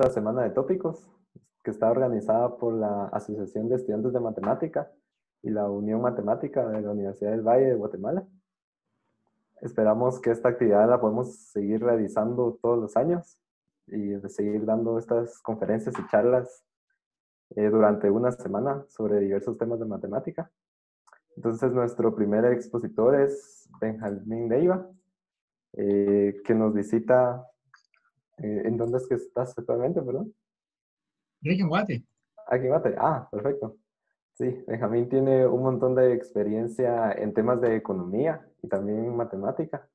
semana de tópicos que está organizada por la Asociación de Estudiantes de Matemática y la Unión Matemática de la Universidad del Valle de Guatemala. Esperamos que esta actividad la podemos seguir realizando todos los años y de seguir dando estas conferencias y charlas durante una semana sobre diversos temas de matemática. Entonces, nuestro primer expositor es Benjamín Leiva, que nos visita. ¿En dónde es que estás actualmente, perdón? Yo aquí en Guate. Aquí en Guate. Ah, perfecto. Sí, Benjamín tiene un montón de experiencia en temas de economía y también en matemática.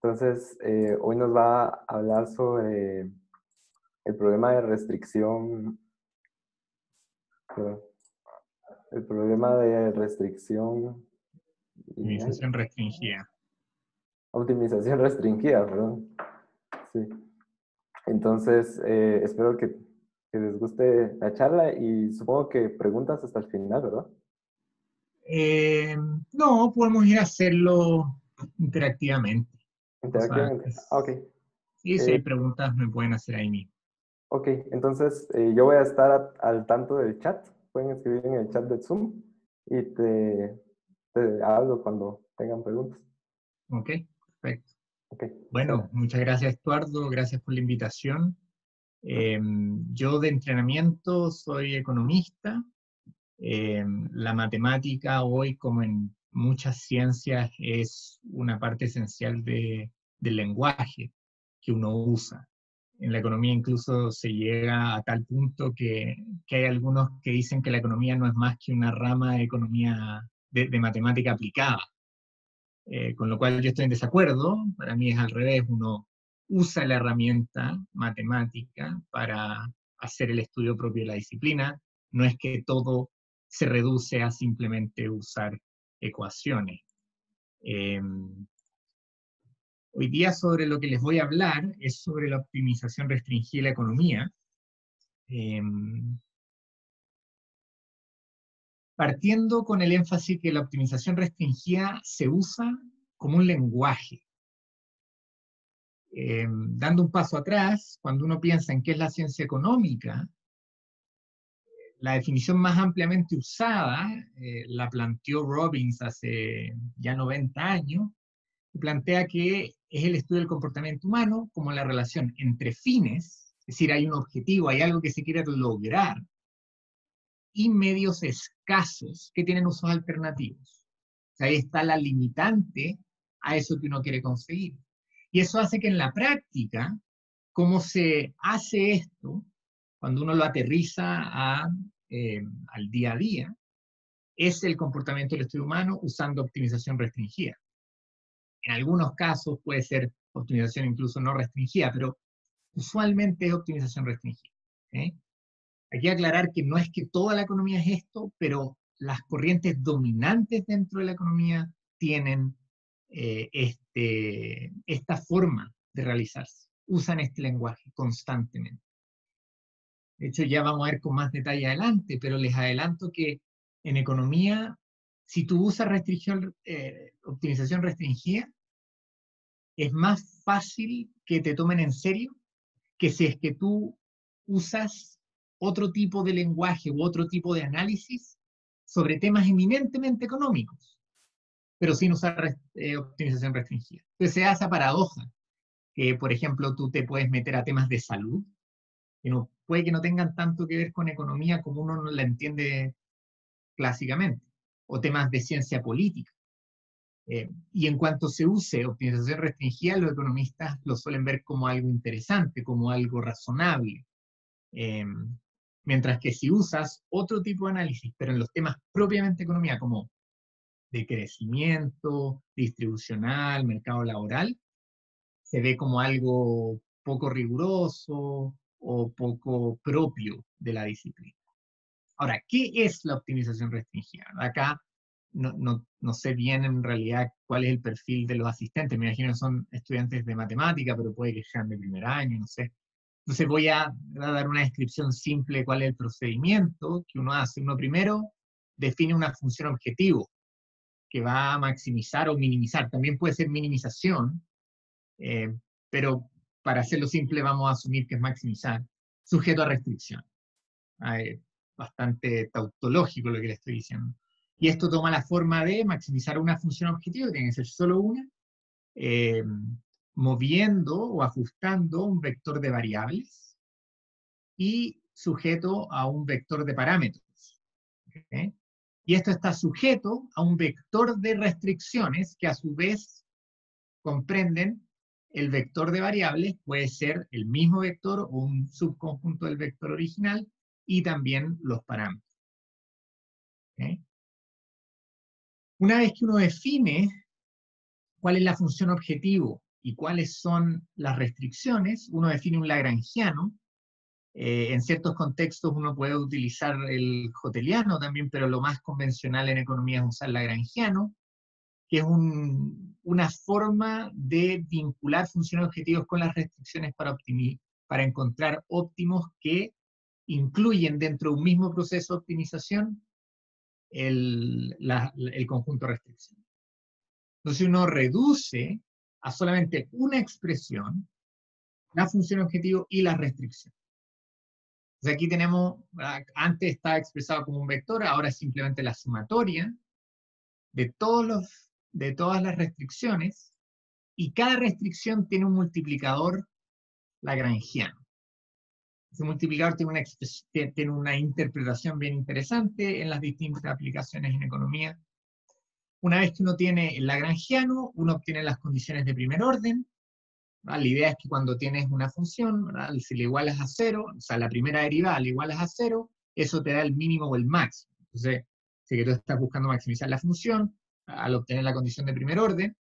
Entonces, hoy nos va a hablar sobre el problema de restricción, perdón, el problema de restricción y Optimización restringida. optimización restringida, perdón. Sí. Entonces, espero que les guste la charla y supongo que preguntas hasta el final, ¿verdad? No, podemos ir a hacerlo interactivamente. O sea, Interactivamente. Ah, ok. sí, si Eh, hay preguntas me pueden hacer ahí mismo. ok, entonces yo voy a estar al tanto del chat. Pueden escribir en el chat de Zoom y te hablo cuando tengan preguntas. Ok, perfecto. Ok, muchas Bueno, gracias. muchas gracias, Estuardo. Gracias por la invitación. Yo de entrenamiento soy economista. La matemática hoy, como en muchas ciencias, es una parte esencial del lenguaje que uno usa. En la economía incluso se llega a tal punto que hay algunos que dicen que la economía no es más que una rama de economía de matemática aplicada, con lo cual yo estoy en desacuerdo. Para mí es al revés, uno usa la herramienta matemática para hacer el estudio propio de la disciplina, no es que todo se reduce a simplemente usar ecuaciones. Eh, Hoy día sobre lo que les voy a hablar es sobre la optimización restringida de la economía. Eh, Partiendo con el énfasis que la optimización restringida se usa como un lenguaje. Dando un paso atrás, cuando uno piensa en qué es la ciencia económica, la definición más ampliamente usada la planteó Robbins hace ya 90 años, y plantea que es el estudio del comportamiento humano como la relación entre fines, es decir, hay un objetivo, hay algo que se quiere lograr, y medios escasos que tienen usos alternativos. O sea, ahí está la limitante a eso que uno quiere conseguir. Y eso hace que en la práctica, cómo se hace esto, cuando uno lo aterriza al día a día, es el comportamiento del estudio humano usando optimización restringida. En algunos casos puede ser optimización incluso no restringida, pero usualmente es optimización restringida. ¿Okay? Aquí aclarar que no es que toda la economía es esto, pero las corrientes dominantes dentro de la economía tienen esta forma de realizarse. Usan este lenguaje constantemente. De hecho, ya vamos a ver con más detalle adelante, pero les adelanto que en economía, si tú usas optimización restringida, es más fácil que te tomen en serio que si es que tú usas otro tipo de lenguaje u otro tipo de análisis sobre temas eminentemente económicos, pero sin usar optimización restringida. Entonces se da esa paradoja, que por ejemplo tú te puedes meter a temas de salud, que no, puede que no tengan tanto que ver con economía como uno no la entiende clásicamente, o temas de ciencia política. Y en cuanto se use optimización restringida, los economistas lo suelen ver como algo interesante, como algo razonable. Eh, Mientras que si usas otro tipo de análisis, pero en los temas propiamente economía, como de crecimiento, distribucional, mercado laboral, se ve como algo poco riguroso o poco propio de la disciplina. Ahora, ¿qué es la optimización restringida? Acá no sé bien en realidad cuál es el perfil de los asistentes. Me imagino que son estudiantes de matemática, pero puede que sean de primer año, no sé. Entonces voy a dar una descripción simple de cuál es el procedimiento que uno hace. Uno primero define una función objetivo que va a maximizar o minimizar. También puede ser minimización, pero para hacerlo simple vamos a asumir que es maximizar. sujeto a restricción. Es bastante tautológico lo que le estoy diciendo. Y esto toma la forma de maximizar una función objetivo, tiene que ser solo una, moviendo o ajustando un vector de variables y sujeto a un vector de parámetros. ¿Okay? Y esto está sujeto a un vector de restricciones que a su vez comprenden el vector de variables, puede ser el mismo vector o un subconjunto del vector original, y también los parámetros. ¿Okay? Una vez que uno define cuál es la función objetivo y cuáles son las restricciones, uno define un lagrangiano. En ciertos contextos uno puede utilizar el hoteliano también, pero lo más convencional en economía es usar lagrangiano, que es una forma de vincular funciones objetivos con las restricciones para encontrar óptimos que incluyen dentro de un mismo proceso de optimización el conjunto de restricciones. Entonces uno reduce a solamente una expresión la función objetivo y las restricciones. Entonces aquí tenemos, antes estaba expresado como un vector, ahora es simplemente la sumatoria de todas las restricciones, y cada restricción tiene un multiplicador lagrangiano. Ese multiplicador tiene una interpretación bien interesante en las distintas aplicaciones en economía. Una vez que uno tiene el lagrangiano, uno obtiene las condiciones de primer orden. ¿Verdad? La idea es que cuando tienes una función, ¿verdad? Si le igualas a 0, o sea, la primera derivada le igualas a 0, eso te da el mínimo o el máximo. Entonces, si tú estás buscando maximizar la función, al obtener la condición de primer orden,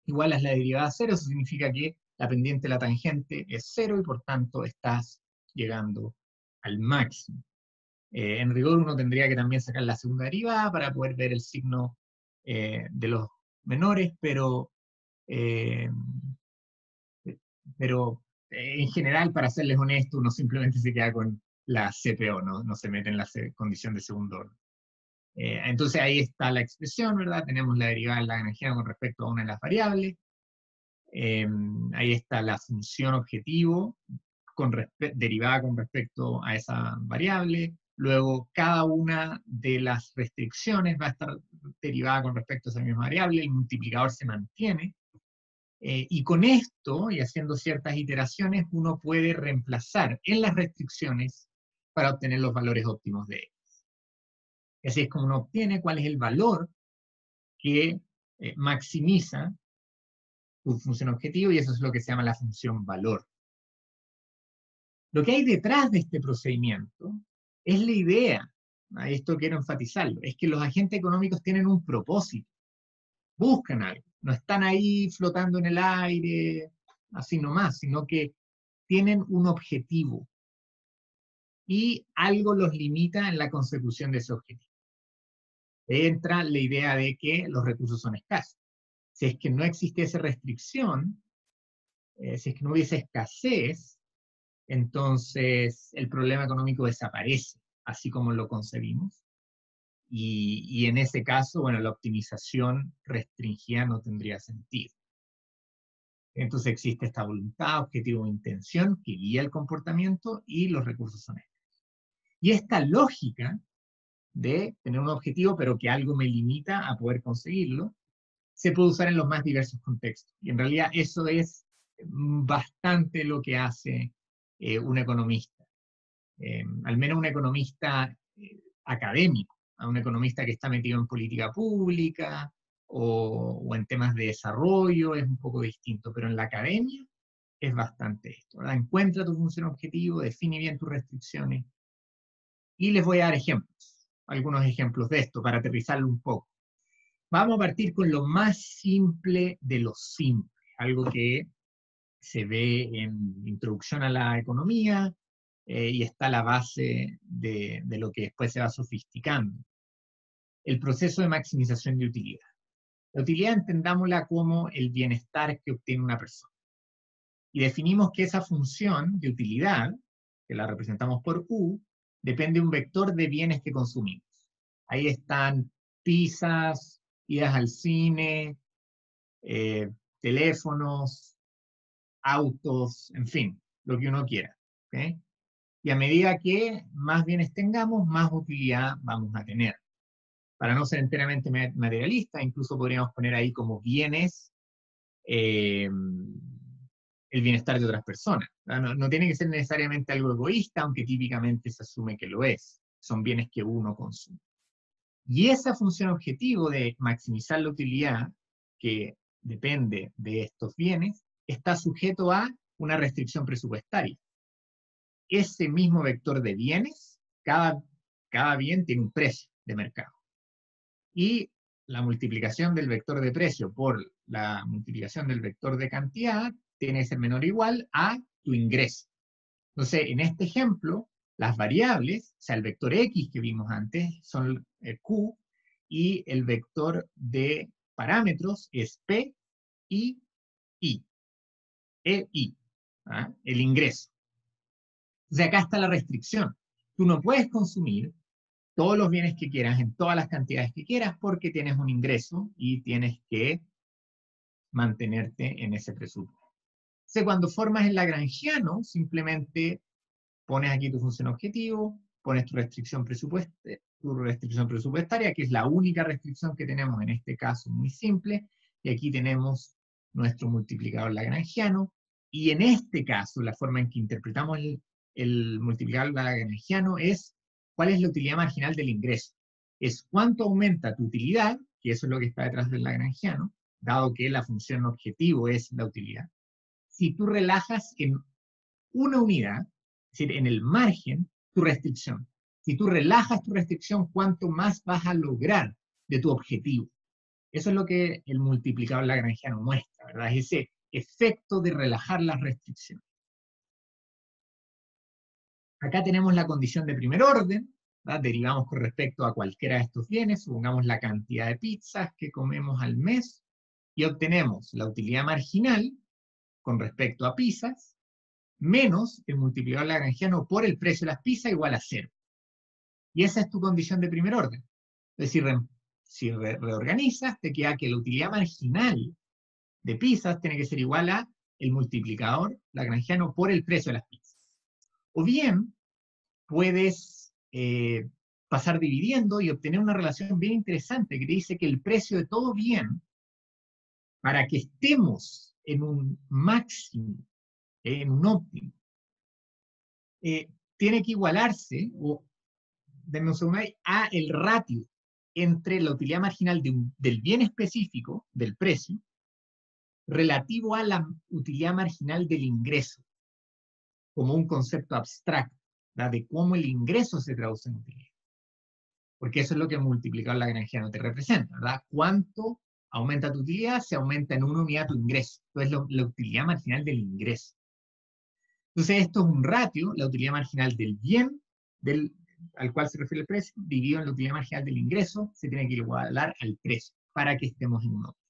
igualas la derivada a 0, eso significa que la pendiente de la tangente es 0 y por tanto estás llegando al máximo. En rigor uno tendría que también sacar la segunda derivada para poder ver el signo de los menores, eh, pero en general, para serles honesto, uno simplemente se queda con la CPO, no se mete en la condición de segundo orden. Entonces ahí está la expresión, ¿verdad? Tenemos la derivada de la energía con respecto a una de las variables. Ahí está la función objetivo derivada con respecto a esa variable. Luego, cada una de las restricciones va a estar derivada con respecto a esa misma variable. El multiplicador se mantiene. Y con esto, y haciendo ciertas iteraciones, uno puede reemplazar en las restricciones para obtener los valores óptimos de ellas. Así es como uno obtiene cuál es el valor que maximiza tu función objetivo, y eso es lo que se llama la función valor. Lo que hay detrás de este procedimiento es la idea, a esto quiero enfatizarlo, es que los agentes económicos tienen un propósito, buscan algo, no están ahí flotando en el aire, así nomás, sino que tienen un objetivo y algo los limita en la consecución de ese objetivo. Entra la idea de que los recursos son escasos. Si es que no existiese restricción, si es que no hubiese escasez, entonces el problema económico desaparece, así como lo concebimos. Y en ese caso, bueno, la optimización restringida no tendría sentido. Entonces existe esta voluntad, objetivo o intención que guía el comportamiento y los recursos son estos. Y esta lógica de tener un objetivo pero que algo me limita a poder conseguirlo, se puede usar en los más diversos contextos. Y en realidad eso es bastante lo que hace un economista. Al menos un economista académico, a un economista que está metido en política pública o en temas de desarrollo es un poco distinto, pero en la academia es bastante esto, ¿verdad? Encuentra tu función objetivo, define bien tus restricciones, y les voy a dar ejemplos, algunos ejemplos de esto para aterrizarlo un poco. Vamos a partir con lo más simple de lo simple, algo que se ve en Introducción a la Economía, y está la base de lo que después se va sofisticando. El proceso de maximización de utilidad. La utilidad entendámosla como el bienestar que obtiene una persona. Y definimos que esa función de utilidad, que la representamos por U, depende de un vector de bienes que consumimos. Ahí están pizzas, idas al cine, teléfonos, autos, en fin, lo que uno quiera. ¿Okay? Y a medida que más bienes tengamos, más utilidad vamos a tener. Para no ser enteramente materialista, incluso podríamos poner ahí como bienes el bienestar de otras personas. No tiene que ser necesariamente algo egoísta, aunque típicamente se asume que lo es. Son bienes que uno consume. Y esa función objetivo de maximizar la utilidad, que depende de estos bienes, está sujeto a una restricción presupuestaria. Ese mismo vector de bienes, cada bien tiene un precio de mercado. Y la multiplicación del vector de precio por la multiplicación del vector de cantidad tiene que ser menor o igual a tu ingreso. Entonces, en este ejemplo, las variables, o sea, el vector X que vimos antes, son el Q, y el vector de parámetros es P y I. I, ¿ah? El ingreso. Entonces, acá está la restricción. Tú no puedes consumir todos los bienes que quieras en todas las cantidades que quieras porque tienes un ingreso y tienes que mantenerte en ese presupuesto. Entonces, cuando formas el lagrangiano, simplemente pones aquí tu función objetivo, pones tu restricción presupuestaria, que es la única restricción que tenemos en este caso muy simple, y aquí tenemos nuestro multiplicador lagrangiano, y en este caso, la forma en que interpretamos el multiplicador lagrangiano es cuál es la utilidad marginal del ingreso. Es cuánto aumenta tu utilidad, que eso es lo que está detrás del lagrangiano, dado que la función objetivo es la utilidad. Si tú relajas en una unidad, es decir, en el margen, tu restricción. Si tú relajas tu restricción, ¿cuánto más vas a lograr de tu objetivo? Eso es lo que el multiplicador lagrangiano muestra, ¿verdad? Es ese efecto de relajar las restricciones. Acá tenemos la condición de primer orden, ¿verdad? Derivamos con respecto a cualquiera de estos bienes, supongamos la cantidad de pizzas que comemos al mes, y obtenemos la utilidad marginal con respecto a pizzas, menos el multiplicador lagrangiano por el precio de las pizzas igual a 0. Y esa es tu condición de primer orden. Es decir, si reorganizas, te queda que la utilidad marginal de pizzas tiene que ser igual a el multiplicador lagrangiano por el precio de las pizzas. O bien, puedes pasar dividiendo y obtener una relación bien interesante que te dice que el precio de todo bien, para que estemos en un máximo, en un óptimo, tiene que igualarse, o denme un segundo ahí, a el ratio entre la utilidad marginal del bien específico, del precio, relativo a la utilidad marginal del ingreso, como un concepto abstracto, ¿verdad? De cómo el ingreso se traduce en utilidad. Porque eso es lo que el multiplicador lagrangiano te representa, ¿verdad? ¿Cuánto aumenta tu utilidad? Se aumenta en una unidad tu ingreso. Entonces, la utilidad marginal del ingreso. Entonces, esto es un ratio, la utilidad marginal del bien, al cual se refiere el precio, dividido en la utilidad marginal del ingreso, se tiene que igualar al precio, para que estemos en un óptimo.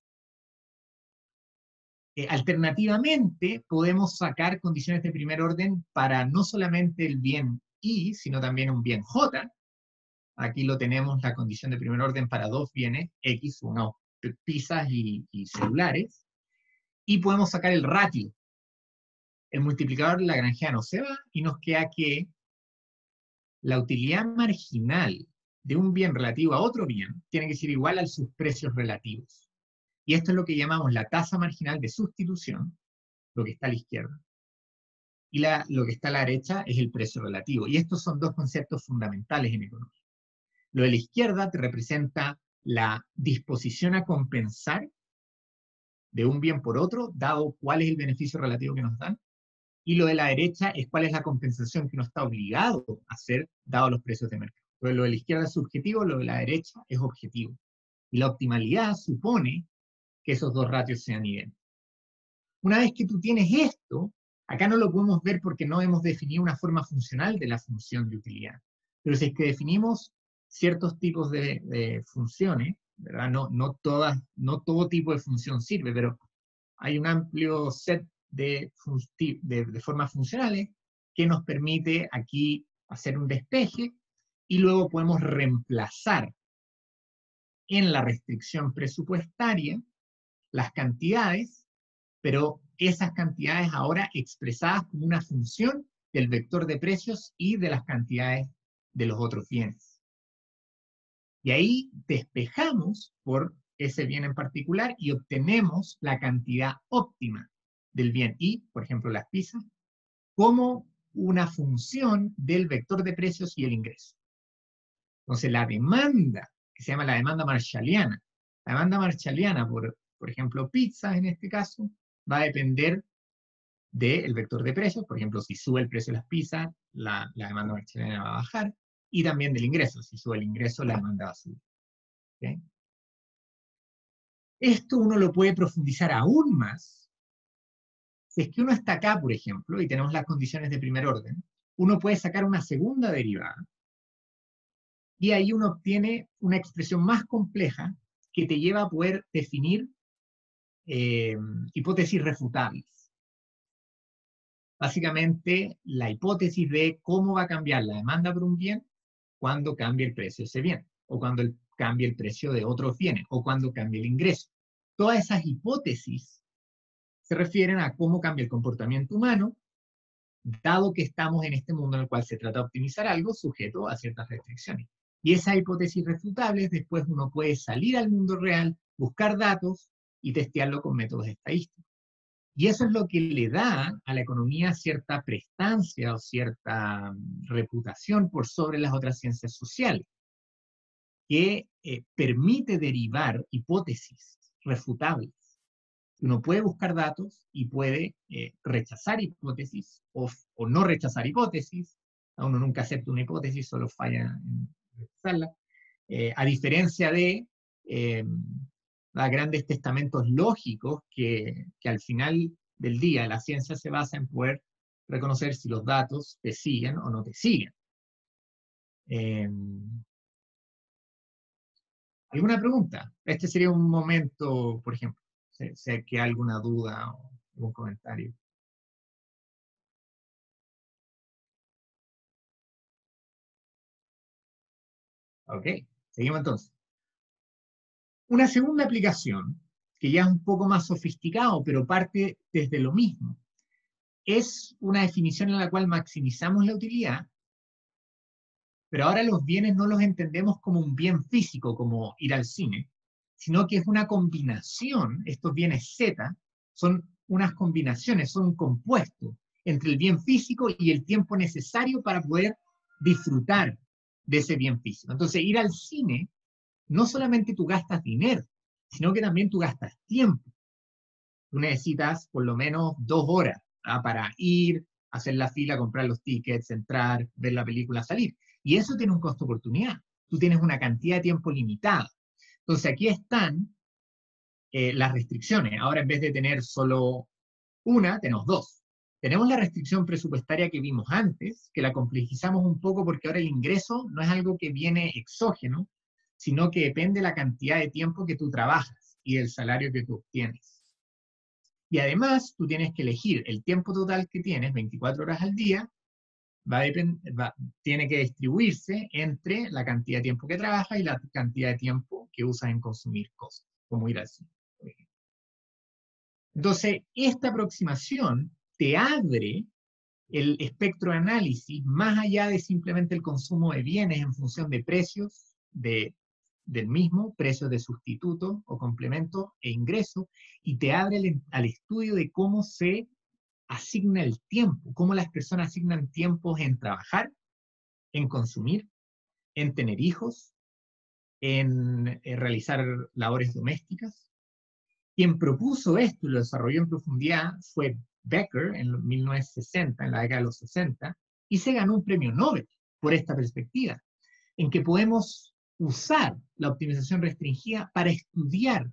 Alternativamente, podemos sacar condiciones de primer orden para no solamente el bien I, sino también un bien J. Aquí lo tenemos, la condición de primer orden para dos bienes, X, supongamos pizzas y celulares, y podemos sacar el ratio. El multiplicador lagrangiano se va y nos queda que la utilidad marginal de un bien relativo a otro bien tiene que ser igual a sus precios relativos. Y esto es lo que llamamos la tasa marginal de sustitución, lo que está a la izquierda. Y lo que está a la derecha es el precio relativo. Y estos son dos conceptos fundamentales en economía. Lo de la izquierda te representa la disposición a compensar de un bien por otro, dado cuál es el beneficio relativo que nos dan. Y lo de la derecha es cuál es la compensación que uno está obligado a hacer, dado los precios de mercado. Entonces, lo de la izquierda es subjetivo, lo de la derecha es objetivo. Y la optimalidad supone que esos dos ratios sean idénticos. Una vez que tú tienes esto, acá no lo podemos ver porque no hemos definido una forma funcional de la función de utilidad. Pero si es que definimos ciertos tipos de funciones, ¿verdad? No todo tipo de función sirve, pero hay un amplio set de formas funcionales que nos permite aquí hacer un despeje y luego podemos reemplazar en la restricción presupuestaria las cantidades, pero esas cantidades ahora expresadas como una función del vector de precios y de las cantidades de los otros bienes. Y ahí despejamos por ese bien en particular y obtenemos la cantidad óptima del bien y, por ejemplo, las pizzas, como una función del vector de precios y el ingreso. Entonces, la demanda, que se llama la demanda marshalliana, la demanda marshalliana por ejemplo, pizzas en este caso, va a depender del vector de precios. Por ejemplo, si sube el precio de las pizzas, la demanda marshalliana va a bajar, y también del ingreso. Si sube el ingreso, la demanda va a subir. ¿Okay? Esto uno lo puede profundizar aún más. Si es que uno está acá, por ejemplo, y tenemos las condiciones de primer orden, uno puede sacar una segunda derivada, y ahí uno obtiene una expresión más compleja que te lleva a poder definir hipótesis refutables. Básicamente, la hipótesis de cómo va a cambiar la demanda por un bien cuando cambie el precio de ese bien, o cuando cambie el precio de otros bienes, o cuando cambie el ingreso. Todas esas hipótesis se refieren a cómo cambia el comportamiento humano, dado que estamos en este mundo en el cual se trata de optimizar algo sujeto a ciertas restricciones. Y esas hipótesis refutables, después uno puede salir al mundo real, buscar datos y testearlo con métodos estadísticos. Y eso es lo que le da a la economía cierta prestancia o cierta reputación por sobre las otras ciencias sociales, que permite derivar hipótesis refutables. Uno puede buscar datos y puede rechazar hipótesis o no rechazar hipótesis. Uno nunca acepta una hipótesis, solo falla en rechazarla. A diferencia de grandes testamentos lógicos que al final del día la ciencia se basa en poder reconocer si los datos te siguen o no te siguen. ¿Alguna pregunta? Este sería un momento, por ejemplo, si hay que alguna duda o algún comentario. Ok, seguimos entonces. Una segunda aplicación, que ya es un poco más sofisticado, pero parte desde lo mismo, es una definición en la cual maximizamos la utilidad, pero ahora los bienes no los entendemos como un bien físico, como ir al cine, sino que es una combinación. Estos bienes Z son unas combinaciones, son un compuesto entre el bien físico y el tiempo necesario para poder disfrutar de ese bien físico. Entonces, ir al cine, no solamente tú gastas dinero, sino que también tú gastas tiempo. Tú necesitas por lo menos 2 horas para ir, hacer la fila, comprar los tickets, entrar, ver la película, salir. Y eso tiene un costo de oportunidad. Tú tienes una cantidad de tiempo limitada. Entonces aquí están las restricciones. Ahora en vez de tener solo una, tenemos 2. Tenemos la restricción presupuestaria que vimos antes, que la complejizamos un poco porque ahora el ingreso no es algo que viene exógeno, sino que depende de la cantidad de tiempo que tú trabajas y del salario que tú obtienes. Y además, tú tienes que elegir el tiempo total que tienes, 24 horas al día, tiene que distribuirse entre la cantidad de tiempo que trabajas y la cantidad de tiempo que usas en consumir cosas, como ir al cine, por ejemplo. Entonces, esta aproximación te abre el espectro de análisis más allá de simplemente el consumo de bienes en función de precios del mismo, precios de sustituto o complemento e ingreso, y te abre al estudio de cómo se asigna el tiempo, cómo las personas asignan tiempos en trabajar, en consumir, en tener hijos, en realizar labores domésticas. Quien propuso esto y lo desarrolló en profundidad fue Becker en 1960, en la década de los 60, y se ganó un premio Nobel por esta perspectiva, en que podemos usar la optimización restringida para estudiar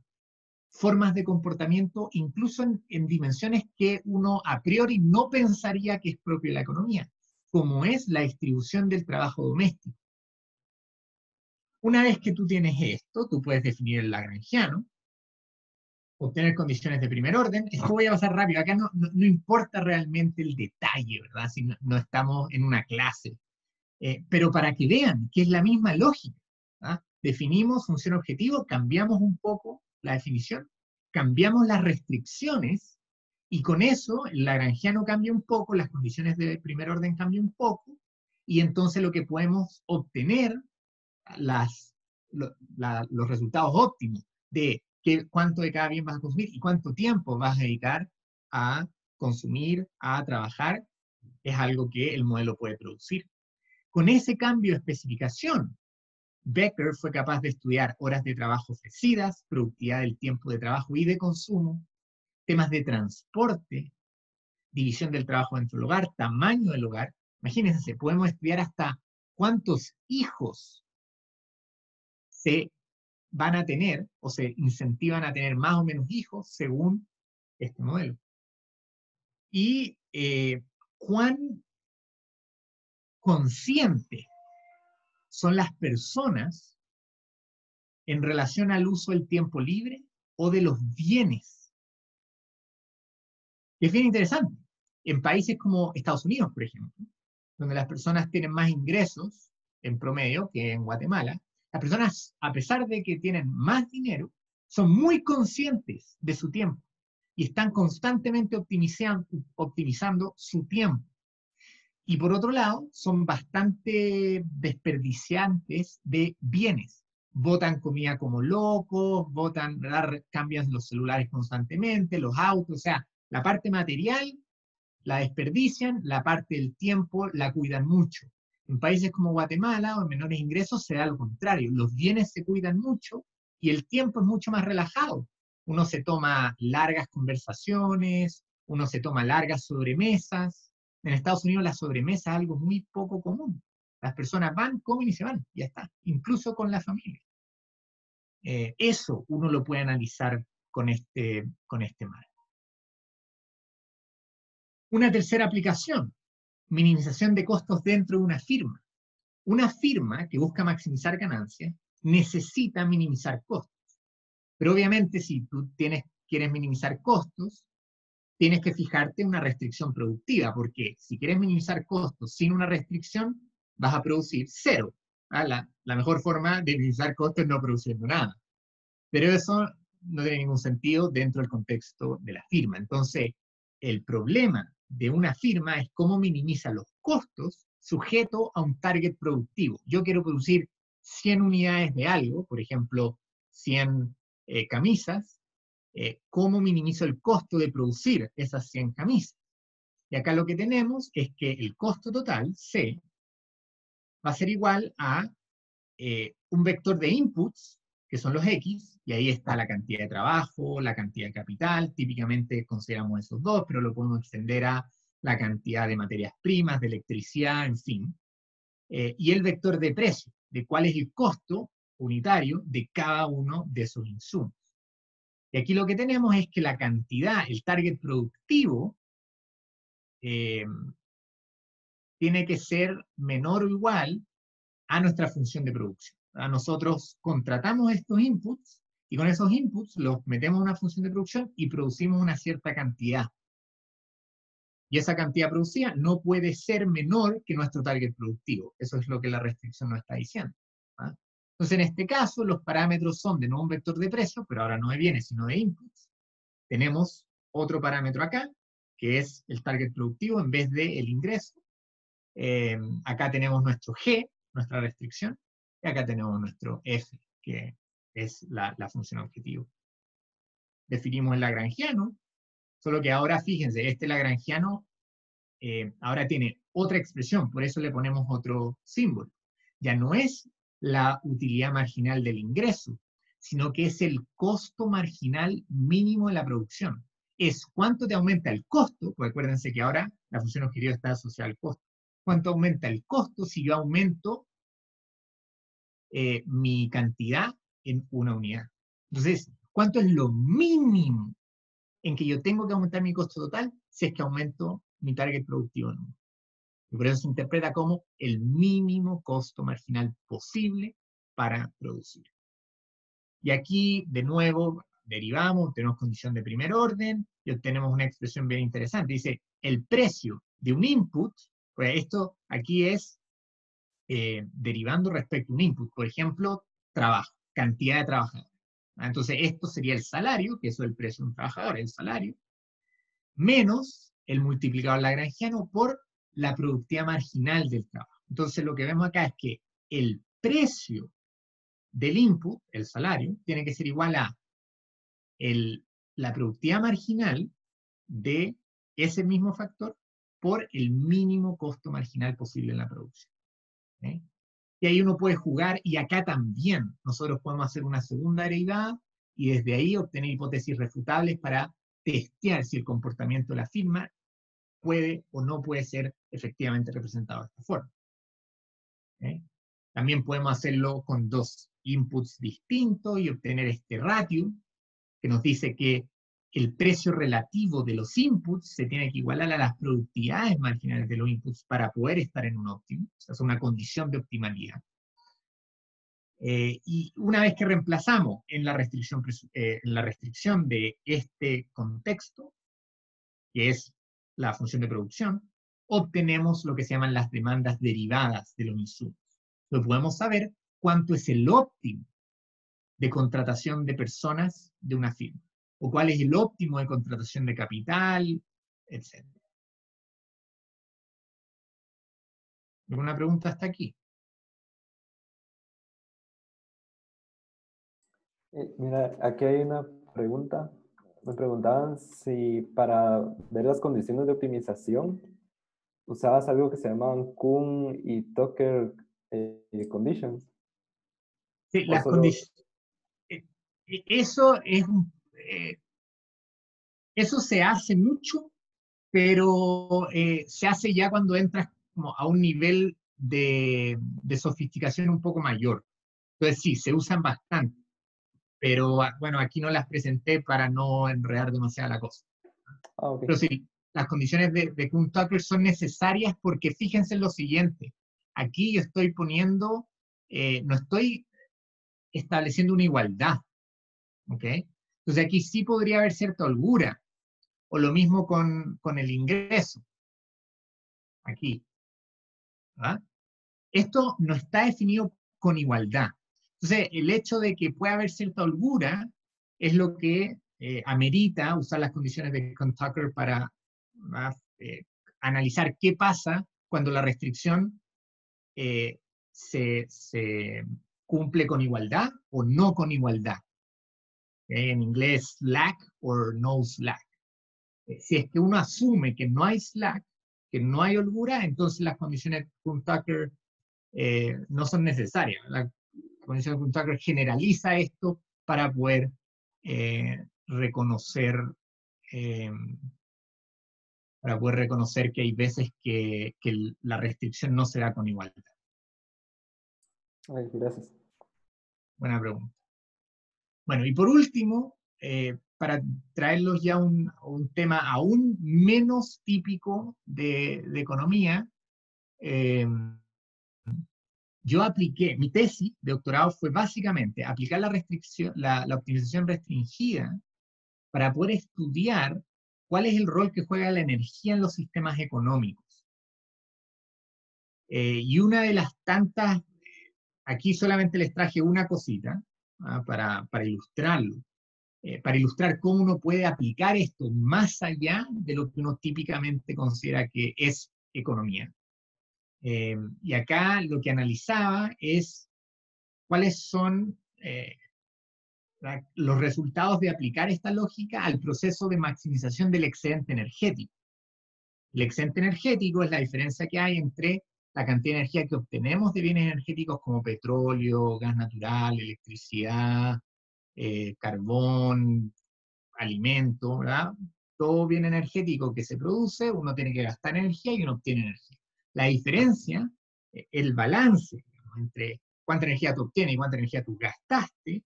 formas de comportamiento, incluso en dimensiones que uno a priori no pensaría que es propio de la economía, como es la distribución del trabajo doméstico. Una vez que tú tienes esto, tú puedes definir el lagrangiano, obtener condiciones de primer orden. Esto voy a pasar rápido, acá no importa realmente el detalle, ¿verdad? Si no estamos en una clase. Pero para que vean que es la misma lógica, ¿verdad? Definimos función objetivo, cambiamos un poco la definición, cambiamos las restricciones Y con eso, el lagrangiano cambia un poco, las condiciones de primer orden cambian un poco, y entonces lo que podemos obtener, los resultados óptimos de cuánto de cada bien vas a consumir y cuánto tiempo vas a dedicar a consumir, a trabajar, es algo que el modelo puede producir. Con ese cambio de especificación, Becker fue capaz de estudiar horas de trabajo ofrecidas, productividad del tiempo de trabajo y de consumo, temas de transporte, división del trabajo dentro del hogar, tamaño del hogar. Imagínense, podemos estudiar hasta cuántos hijos se van a tener o se incentivan a tener más o menos hijos según este modelo. Y cuán conscientes son las personas en relación al uso del tiempo libre o de los bienes. Es bien interesante. En países como Estados Unidos, por ejemplo, donde las personas tienen más ingresos en promedio que en Guatemala, las personas, a pesar de que tienen más dinero, son muy conscientes de su tiempo y están constantemente optimizando su tiempo. Y por otro lado, son bastante desperdiciantes de bienes. Botan comida como locos, cambian los celulares constantemente, los autos, o sea, la parte material la desperdician, la parte del tiempo la cuidan mucho. En países como Guatemala o en menores ingresos se da lo contrario, los bienes se cuidan mucho y el tiempo es mucho más relajado. Uno se toma largas conversaciones, uno se toma largas sobremesas. En Estados Unidos la sobremesa es algo muy poco común. Las personas van, comen y se van, y ya está, incluso con la familia. Eso uno lo puede analizar con este marco. Una tercera aplicación, minimización de costos dentro de una firma. Una firma que busca maximizar ganancias necesita minimizar costos. Pero obviamente si tú quieres minimizar costos, tienes que fijarte una restricción productiva, porque si quieres minimizar costos sin una restricción, vas a producir cero. La mejor forma de minimizar costos es no produciendo nada. Pero eso no tiene ningún sentido dentro del contexto de la firma. Entonces, el problema de una firma es cómo minimiza los costos sujeto a un target productivo. Yo quiero producir 100 unidades de algo, por ejemplo, 100 camisas, ¿cómo minimizo el costo de producir esas 100 camisas? Y acá lo que tenemos es que el costo total, C, va a ser igual a un vector de inputs, que son los X, y ahí está la cantidad de trabajo, la cantidad de capital, típicamente consideramos esos dos, pero lo podemos extender a la cantidad de materias primas, de electricidad, en fin. Y el vector de precio, de cuál es el costo unitario de cada uno de esos insumos. Y aquí lo que tenemos es que la cantidad, el target productivo, tiene que ser menor o igual a nuestra función de producción. Nosotros contratamos estos inputs y con esos inputs los metemos en una función de producción y producimos una cierta cantidad. Y esa cantidad producida no puede ser menor que nuestro target productivo. Eso es lo que la restricción nos está diciendo. Entonces, en este caso, los parámetros son de nuevo un vector de precio, pero ahora no de bienes, sino de inputs. Tenemos otro parámetro acá, que es el target productivo en vez del ingreso. Acá tenemos nuestro G, nuestra restricción, y acá tenemos nuestro F, que es la función objetivo. Definimos el lagrangiano, solo que ahora fíjense, este lagrangiano ahora tiene otra expresión, por eso le ponemos otro símbolo. Ya no es la utilidad marginal del ingreso, sino que es el costo marginal mínimo de la producción. Es cuánto te aumenta el costo, porque acuérdense que ahora la función objetiva está asociada al costo. Cuánto aumenta el costo si yo aumento mi cantidad en una unidad. Entonces, ¿cuánto es lo mínimo en que yo tengo que aumentar mi costo total si es que aumento mi target productivo en uno? Y por eso se interpreta como el mínimo costo marginal posible para producir. Y aquí, de nuevo, derivamos, tenemos condición de primer orden y obtenemos una expresión bien interesante. Dice, el precio de un input, pues esto aquí es derivando respecto a un input, por ejemplo, trabajo, cantidad de trabajadores. Entonces, esto sería el salario, que eso es el precio de un trabajador, el salario, menos el multiplicador lagrangiano por la productividad marginal del trabajo. Entonces lo que vemos acá es que el precio del input, el salario, tiene que ser igual a la productividad marginal de ese mismo factor por el mínimo costo marginal posible en la producción. ¿Okay? Y ahí uno puede jugar, y acá también nosotros podemos hacer una segunda derivada y desde ahí obtener hipótesis refutables para testear si el comportamiento de la firma puede o no puede ser efectivamente representado de esta forma. ¿Okay? También podemos hacerlo con dos inputs distintos y obtener este ratio que nos dice que el precio relativo de los inputs se tiene que igualar a las productividades marginales de los inputs para poder estar en un óptimo. O sea, es una condición de optimalidad. Y una vez que reemplazamos en la restricción de este contexto, que es la función de producción, obtenemos lo que se llaman las demandas derivadas de los insumos. Entonces podemos saber cuánto es el óptimo de contratación de personas de una firma, o cuál es el óptimo de contratación de capital, etc. ¿Alguna pregunta hasta aquí? Mira, aquí hay una pregunta. Me preguntaban si para ver las condiciones de optimización usabas algo que se llaman Kuhn y Tucker conditions. Sí, O las solo... condiciones. Eso es eso se hace mucho, pero se hace ya cuando entras como a un nivel de sofisticación un poco mayor. Entonces sí, se usan bastante, pero bueno, aquí no las presenté para no enredar demasiado la cosa. Ah, ok. Pero sí, las condiciones de Kuhn-Tucker son necesarias porque fíjense en lo siguiente. Aquí yo estoy poniendo, no estoy estableciendo una igualdad, ¿ok? Entonces aquí sí podría haber cierta holgura, o lo mismo con el ingreso, aquí, ¿verdad? Esto no está definido con igualdad. Entonces, el hecho de que pueda haber cierta holgura es lo que amerita usar las condiciones de Kuhn-Tucker para analizar qué pasa cuando la restricción se cumple con igualdad o no con igualdad. En inglés, slack or no slack. Si es que uno asume que no hay slack, que no hay holgura, entonces las condiciones de Kuhn-Tucker no son necesarias. La condición de Kuhn-Tucker generaliza esto para poder reconocer eh, que hay veces que la restricción no se da con igualdad. Ay, gracias. Buena pregunta. Bueno, y por último, para traerlos ya a un tema aún menos típico de economía, yo apliqué, mi tesis de doctorado fue básicamente aplicar la optimización restringida para poder estudiar cuál es el rol que juega la energía en los sistemas económicos. Y una de las tantas, aquí solamente les traje una cosita para ilustrarlo, para ilustrar cómo uno puede aplicar esto más allá de lo que uno típicamente considera que es economía. Y acá lo que analizaba es cuáles son los resultados de aplicar esta lógica al proceso de maximización del excedente energético. El excedente energético es la diferencia que hay entre la cantidad de energía que obtenemos de bienes energéticos como petróleo, gas natural, electricidad, carbón, alimento, ¿verdad? Todo bien energético que se produce, uno tiene que gastar energía y uno obtiene energía. La diferencia, el balance, digamos, entre cuánta energía tú obtienes y cuánta energía tú gastaste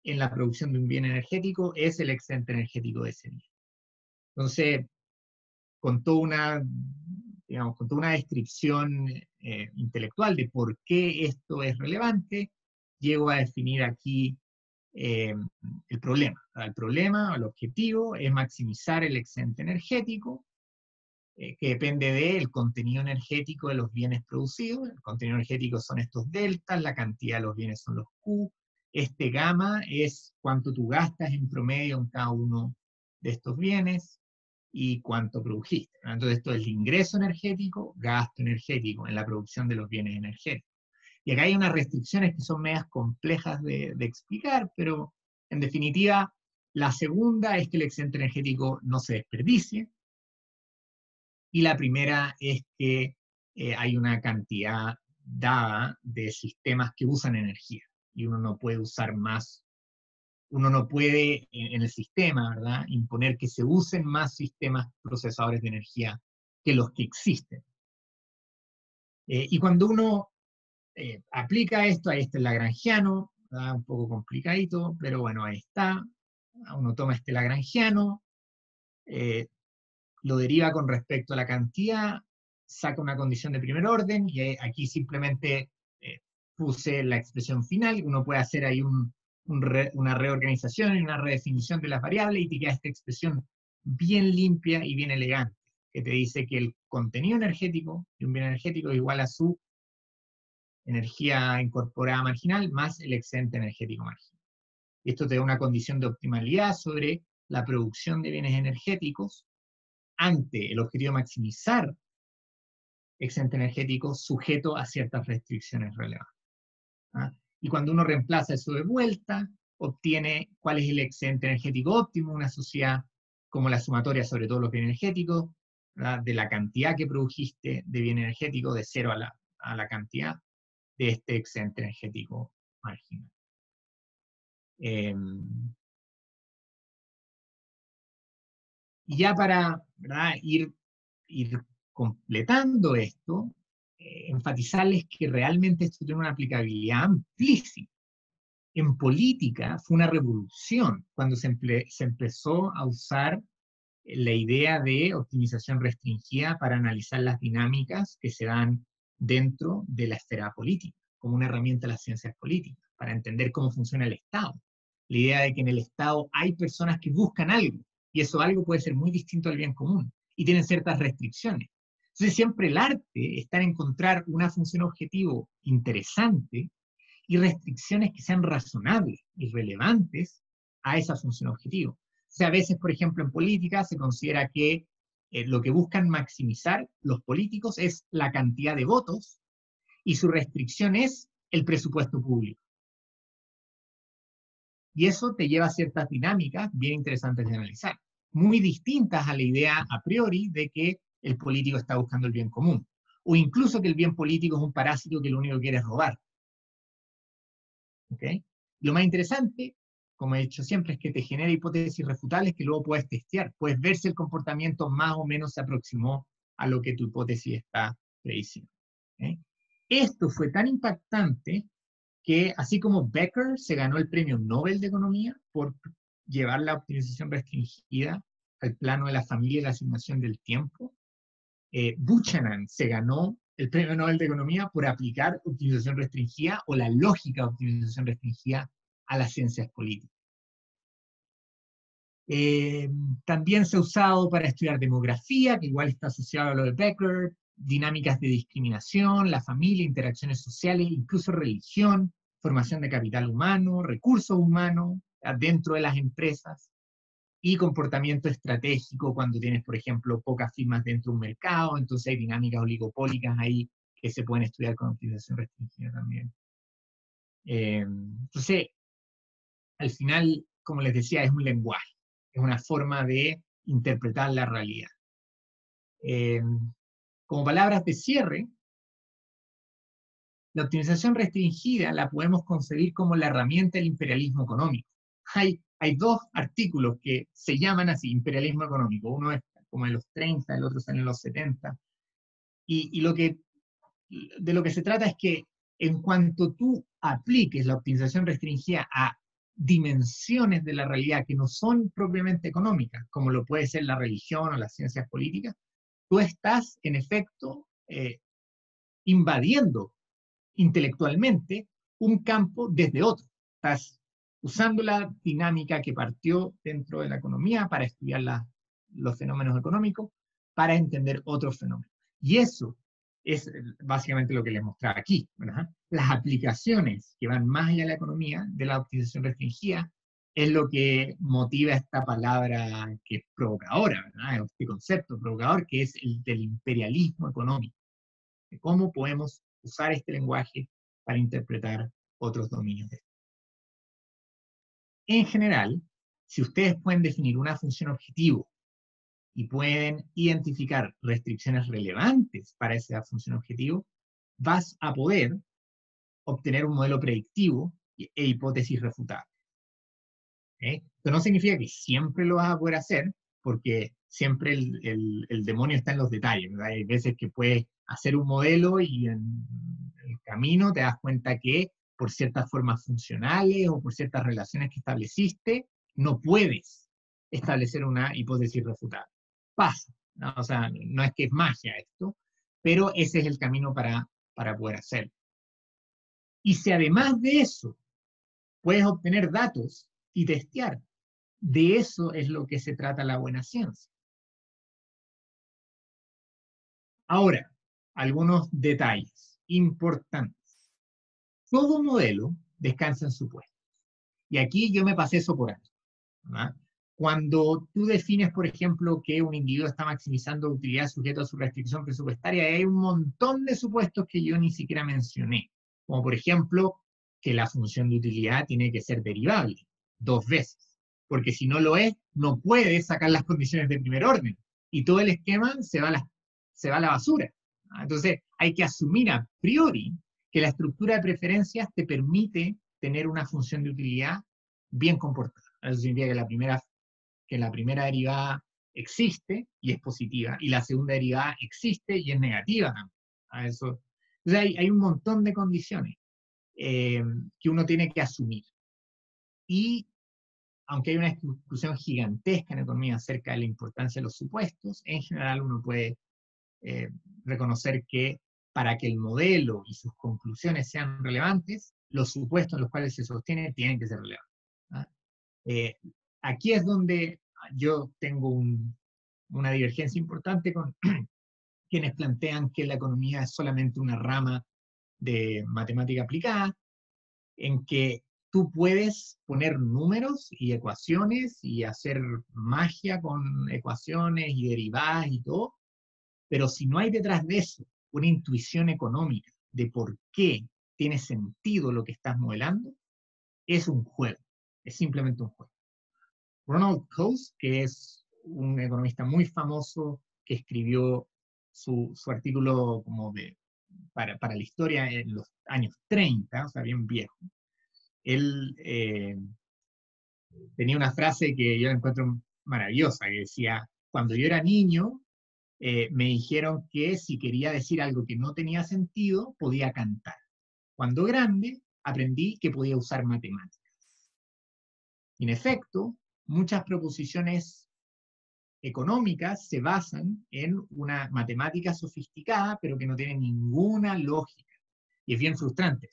en la producción de un bien energético es el excedente energético de ese bien. Entonces, con toda una, digamos, con toda una descripción intelectual de por qué esto es relevante, llego a definir aquí el problema. El problema, el objetivo, es maximizar el excedente energético, que depende del contenido energético de los bienes producidos. El contenido energético son estos deltas, la cantidad de los bienes son los Q. Este gamma es cuánto tú gastas en promedio en cada uno de estos bienes. y cuánto produjiste, ¿no? Entonces esto es el ingreso energético, gasto energético en la producción de los bienes energéticos. Y acá hay unas restricciones que son medias complejas de explicar, pero en definitiva, la segunda es que el excedente energético no se desperdicie, y la primera es que hay una cantidad dada de sistemas que usan energía, y uno no puede usar más, uno no puede en el sistema, ¿verdad?, imponer que se usen más sistemas procesadores de energía que los que existen. Y cuando uno aplica esto, ahí está el lagrangiano, ¿verdad?, un poco complicadito, pero bueno, ahí está. Uno toma este lagrangiano, lo deriva con respecto a la cantidad, saca una condición de primer orden, y aquí simplemente puse la expresión final. Uno puede hacer ahí una reorganización y una redefinición de las variables, y te queda esta expresión bien limpia y bien elegante, que te dice que el contenido energético de un bien energético es igual a su energía incorporada marginal más el excedente energético marginal. Y esto te da una condición de optimalidad sobre la producción de bienes energéticos ante el objetivo de maximizar excedente energético sujeto a ciertas restricciones relevantes, ¿ah? Y cuando uno reemplaza eso de vuelta, obtiene cuál es el excedente energético óptimo, una sociedad como la sumatoria sobre todos los bienes energéticos, ¿verdad?, de la cantidad que produjiste de bien energético, de cero a la cantidad de este excedente energético marginal. Y ya para, ¿verdad?, ir completando esto, enfatizarles que realmente esto tiene una aplicabilidad amplísima. En política fue una revolución cuando se empezó a usar la idea de optimización restringida para analizar las dinámicas que se dan dentro de la esfera política, como una herramienta de las ciencias políticas, para entender cómo funciona el Estado. La idea de que en el Estado hay personas que buscan algo, y eso algo puede ser muy distinto al bien común, y tienen ciertas restricciones. Entonces siempre el arte está en encontrar una función objetivo interesante y restricciones que sean razonables y relevantes a esa función objetivo. O sea, a veces, por ejemplo, en política se considera que lo que buscan maximizar los políticos es la cantidad de votos, y su restricción es el presupuesto público. Y eso te lleva a ciertas dinámicas bien interesantes de analizar, muy distintas a la idea a priori de que el político está buscando el bien común, o incluso que el bien político es un parásito que lo único que quiere es robar. ¿Okay? Lo más interesante, como he dicho siempre, es que te genera hipótesis refutables que luego puedes testear. Puedes ver si el comportamiento más o menos se aproximó a lo que tu hipótesis está prediciendo. ¿Okay? Esto fue tan impactante que, así como Becker se ganó el premio Nobel de Economía por llevar la optimización restringida al plano de la familia y la asignación del tiempo, Buchanan se ganó el premio Nobel de Economía por aplicar optimización restringida o la lógica de optimización restringida a las ciencias políticas. También se ha usado para estudiar demografía, que igual está asociado a lo de Becker, dinámicas de discriminación, la familia, interacciones sociales, incluso religión, formación de capital humano, recursos humanos dentro de las empresas, y comportamiento estratégico cuando tienes, por ejemplo, pocas firmas dentro de un mercado, entonces hay dinámicas oligopólicas ahí que se pueden estudiar con optimización restringida también. Entonces, al final, como les decía, es un lenguaje, es una forma de interpretar la realidad. Como palabras de cierre, la optimización restringida la podemos concebir como la herramienta del imperialismo económico. Hay dos artículos que se llaman así, imperialismo económico. Uno es como en los 30, el otro está en los 70. Y de lo que se trata es que en cuanto tú apliques la optimización restringida a dimensiones de la realidad que no son propiamente económicas, como lo puede ser la religión o las ciencias políticas, tú estás, en efecto, invadiendo intelectualmente un campo desde otro. Estás usando la dinámica que partió dentro de la economía para estudiar los fenómenos económicos, para entender otros fenómenos. Y eso es básicamente lo que les mostraba aquí, ¿verdad? Las aplicaciones que van más allá de la economía, de la optimización restringida, es lo que motiva esta palabra que es provocadora, ¿verdad? Este concepto provocador que es el del imperialismo económico, de cómo podemos usar este lenguaje para interpretar otros dominios. En general, si ustedes pueden definir una función objetivo y pueden identificar restricciones relevantes para esa función objetivo, vas a poder obtener un modelo predictivo e hipótesis refutable. Esto no significa que siempre lo vas a poder hacer, porque siempre el demonio está en los detalles, ¿verdad? Hay veces que puedes hacer un modelo y en el camino te das cuenta que por ciertas formas funcionales o por ciertas relaciones que estableciste, no puedes establecer una hipótesis refutable. Pasa, ¿no? O sea, no es que es magia esto, pero ese es el camino para poder hacerlo. Y si además de eso puedes obtener datos y testear, de eso es lo que se trata la buena ciencia. Ahora, algunos detalles importantes. Todo modelo descansa en supuestos. Y aquí yo me pasé eso por alto, ¿verdad? Cuando tú defines, por ejemplo, que un individuo está maximizando utilidad sujeto a su restricción presupuestaria, hay un montón de supuestos que yo ni siquiera mencioné. Como por ejemplo, que la función de utilidad tiene que ser derivable 2 veces. Porque si no lo es, no puede sacar las condiciones de primer orden. Y todo el esquema se va a la basura. Entonces, hay que asumir a priori que la estructura de preferencias te permite tener una función de utilidad bien comportada. Eso significa que la primera derivada existe y es positiva, y la segunda derivada existe y es negativa. A eso. Entonces hay un montón de condiciones que uno tiene que asumir. Y aunque hay una discusión gigantesca en economía acerca de la importancia de los supuestos, en general uno puede reconocer que para que el modelo y sus conclusiones sean relevantes, los supuestos en los cuales se sostiene tienen que ser relevantes. ¿Ah? Aquí es donde yo tengo una divergencia importante con quienes plantean que la economía es solamente una rama de matemática aplicada, en que tú puedes poner números y ecuaciones y hacer magia con ecuaciones y derivadas y todo, pero si no hay detrás de eso una intuición económica de por qué tiene sentido lo que estás modelando, es un juego, es simplemente un juego. Ronald Coase, que es un economista muy famoso que escribió su artículo como para la historia en los años 30, o sea, bien viejo, él tenía una frase que yo encuentro maravillosa, que decía, cuando yo era niño, me dijeron que si quería decir algo que no tenía sentido, podía cantar. Cuando grande, aprendí que podía usar matemáticas. En efecto, muchas proposiciones económicas se basan en una matemática sofisticada, pero que no tiene ninguna lógica. Y es bien frustrante,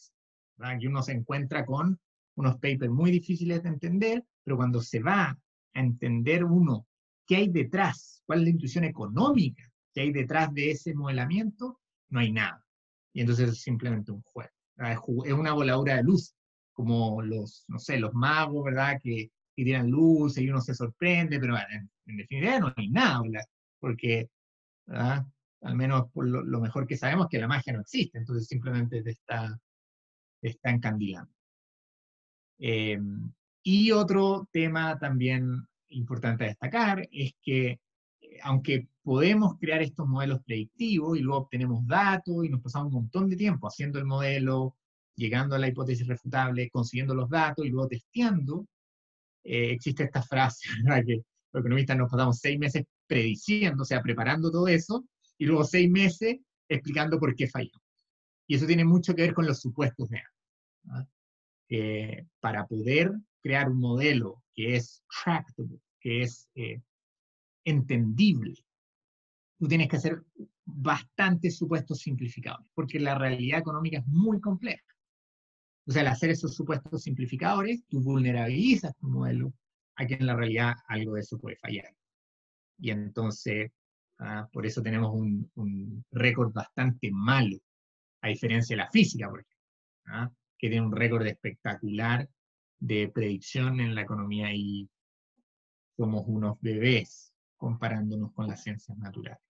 ¿verdad? Que uno se encuentra con unos papers muy difíciles de entender, pero cuando se va a entender uno qué hay detrás, cuál es la intuición económica que hay detrás de ese modelamiento, no hay nada. Y entonces es simplemente un juego. Es una voladura de luz, como los, no sé, los magos, ¿verdad? Que tiran luces y uno se sorprende, pero en definitiva no hay nada, ¿verdad? Porque, ¿verdad? Al menos por lo mejor que sabemos que la magia no existe, entonces simplemente te está encandilando. Y otro tema también importante a destacar es que aunque podemos crear estos modelos predictivos y luego obtenemos datos y nos pasamos un montón de tiempo haciendo el modelo, llegando a la hipótesis refutable, consiguiendo los datos y luego testeando, existe esta frase, ¿verdad? Que los economistas nos pasamos 6 meses prediciendo, o sea, preparando todo eso, y luego 6 meses explicando por qué fallamos. Y eso tiene mucho que ver con los supuestos de antes. Para poder crear un modelo que es tractable, que es entendible, tú tienes que hacer bastantes supuestos simplificadores, porque la realidad económica es muy compleja. O sea, al hacer esos supuestos simplificadores, tú vulnerabilizas tu modelo a que en la realidad algo de eso puede fallar. Y entonces, por eso tenemos un récord bastante malo, a diferencia de la física, por ejemplo, que tiene un récord espectacular de predicción en la economía y somos unos bebés comparándonos con las ciencias naturales.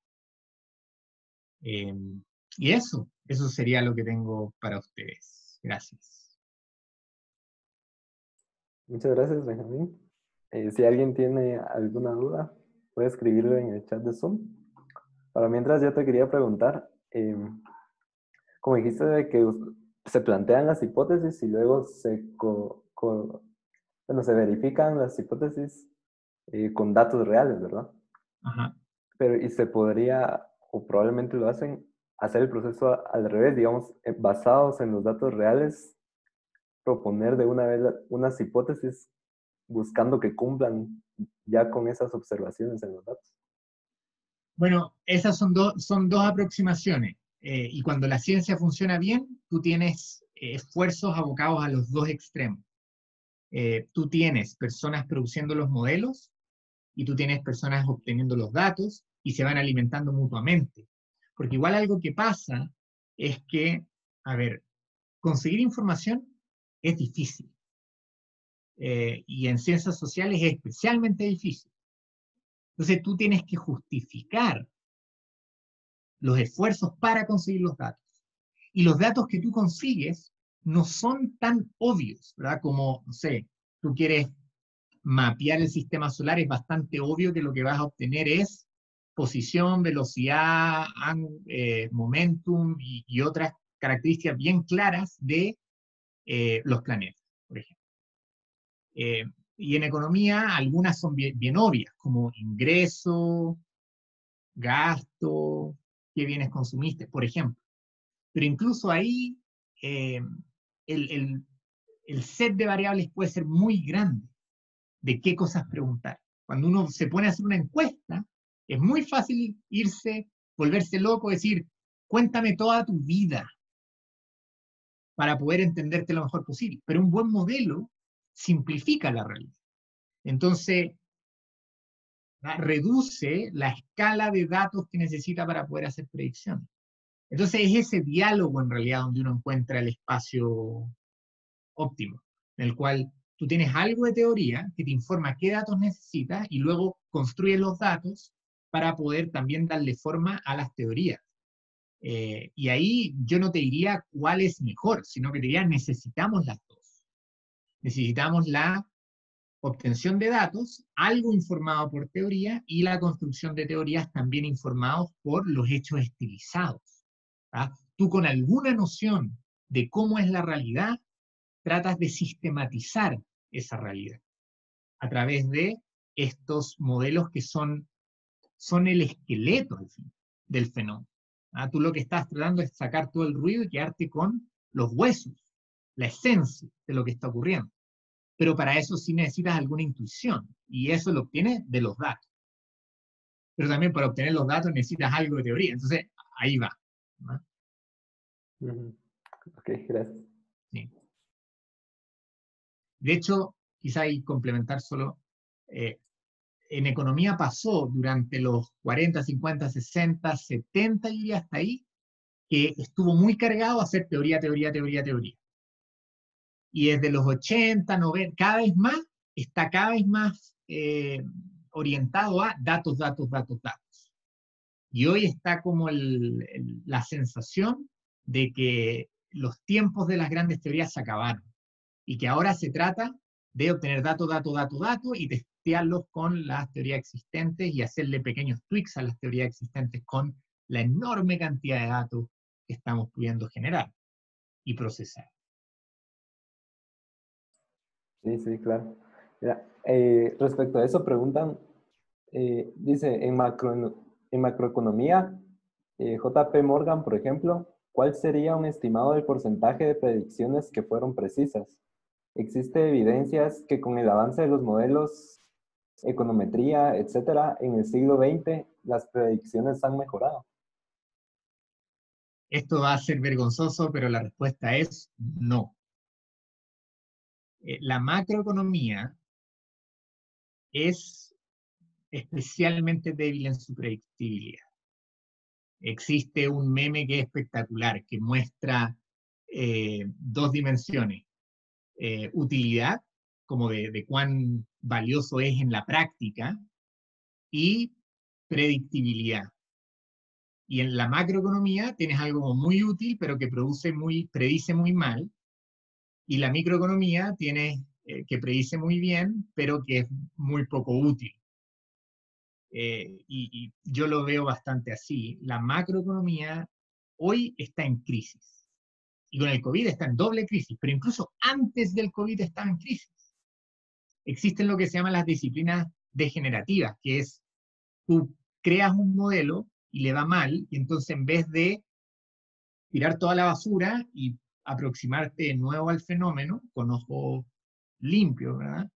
Y eso sería lo que tengo para ustedes. Gracias. Muchas gracias, Benjamín. Si alguien tiene alguna duda, puede escribirlo en el chat de Zoom. Para mientras, yo te quería preguntar, como dijiste de que se plantean las hipótesis y luego bueno, se verifican las hipótesis con datos reales, ¿verdad? Ajá. Pero y se podría, o probablemente lo hacen, hacer el proceso al revés, digamos, basados en los datos reales, proponer de una vez unas hipótesis buscando que cumplan ya con esas observaciones en los datos. Bueno, esas son dos aproximaciones. Y cuando la ciencia funciona bien, tú tienes esfuerzos abocados a los dos extremos. Tú tienes personas produciendo los modelos y tú tienes personas obteniendo los datos y se van alimentando mutuamente. Porque igual algo que pasa es que, a ver, conseguir información es difícil. Y en ciencias sociales es especialmente difícil. Entonces tú tienes que justificar los esfuerzos para conseguir los datos. Y los datos que tú consigues no son tan obvios, ¿verdad? Como, no sé, tú quieres mapear el sistema solar, es bastante obvio que lo que vas a obtener es posición, velocidad, momentum y otras características bien claras de los planetas, por ejemplo. Y en economía algunas son bien obvias, como ingreso, gasto, qué bienes consumiste, por ejemplo. Pero incluso ahí eh, el, el, el set de variables puede ser muy grande de qué cosas preguntar. Cuando uno se pone a hacer una encuesta, es muy fácil volverse loco, decir, cuéntame toda tu vida para poder entenderte lo mejor posible. Pero un buen modelo simplifica la realidad. Entonces, reduce la escala de datos que necesita para poder hacer predicciones. Entonces es ese diálogo en realidad donde uno encuentra el espacio óptimo, en el cual tú tienes algo de teoría que te informa qué datos necesitas y luego construyes los datos para poder también darle forma a las teorías. Y ahí yo no te diría cuál es mejor, sino que te diría necesitamos las dos. Necesitamos la obtención de datos, algo informado por teoría, y la construcción de teorías también informados por los hechos estilizados. ¿Ah? Tú con alguna noción de cómo es la realidad, tratas de sistematizar esa realidad a través de estos modelos que son el esqueleto del fenómeno. ¿Ah? Tú lo que estás tratando es sacar todo el ruido y quedarte con los huesos, la esencia de lo que está ocurriendo. Pero para eso sí necesitas alguna intuición, y eso lo obtienes de los datos. Pero también para obtener los datos necesitas algo de teoría, entonces ahí va. ¿No? Ok, gracias. Sí. De hecho, quizá ahí complementar solo, en economía pasó durante los 40, 50, 60, 70 y hasta ahí, que estuvo muy cargado a hacer teoría, teoría, teoría, teoría. Y desde los 80, 90, está cada vez más orientado a datos, datos, datos, datos. Y hoy está como la sensación de que los tiempos de las grandes teorías se acabaron y que ahora se trata de obtener datos, datos, datos, datos y testearlos con las teorías existentes y hacerle pequeños tweaks a las teorías existentes con la enorme cantidad de datos que estamos pudiendo generar y procesar. Sí, sí, claro. Mira, respecto a eso, preguntan, dice, en macroeconomía, JP Morgan, por ejemplo, ¿cuál sería un estimado del porcentaje de predicciones que fueron precisas? ¿Existe evidencias que con el avance de los modelos, econometría, etcétera, en el siglo XX, las predicciones han mejorado? Esto va a ser vergonzoso, pero la respuesta es no. La macroeconomía es especialmente débil en su predictibilidad. Existe un meme que es espectacular, que muestra dos dimensiones, utilidad como de cuán valioso es en la práctica, y predictibilidad. Y en la macroeconomía tienes algo muy útil, pero que predice muy mal, y la microeconomía tiene que predice muy bien, pero que es muy poco útil. Y yo lo veo bastante así. La macroeconomía hoy está en crisis. Y con el COVID está en doble crisis, pero incluso antes del COVID estaba en crisis. Existen lo que se llaman las disciplinas degenerativas, que es tú creas un modelo y le va mal, y entonces en vez de tirar toda la basura y aproximarte de nuevo al fenómeno con ojo limpio, ¿verdad?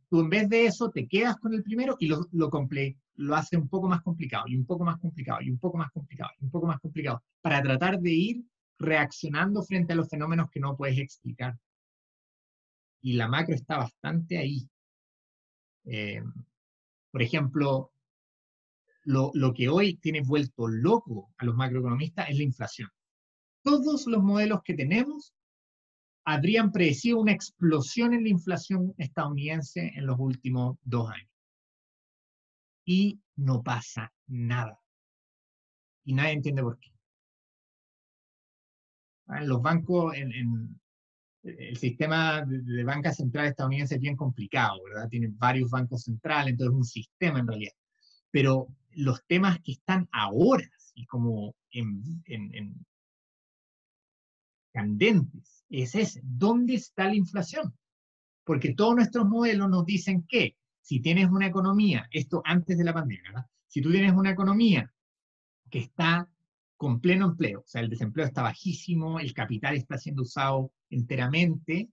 Tú en vez de eso te quedas con el primero y lo hace un poco más complicado, y un poco más complicado, y un poco más complicado, y un poco más complicado, para tratar de ir reaccionando frente a los fenómenos que no puedes explicar. Y la macro está bastante ahí. Por ejemplo, lo que hoy tiene vuelto loco a los macroeconomistas es la inflación. Todos los modelos que tenemos habrían predecido una explosión en la inflación estadounidense en los últimos 2 años. Y no pasa nada. Y nadie entiende por qué. En los bancos, el sistema de banca central estadounidense es bien complicado, ¿verdad? Tiene varios bancos centrales, entonces es un sistema en realidad. Pero los temas que están ahora, y como en candentes, es ese. ¿Dónde está la inflación? Porque todos nuestros modelos nos dicen que si tienes una economía, esto antes de la pandemia, ¿verdad? Si tú tienes una economía que está con pleno empleo, o sea, el desempleo está bajísimo, el capital está siendo usado enteramente,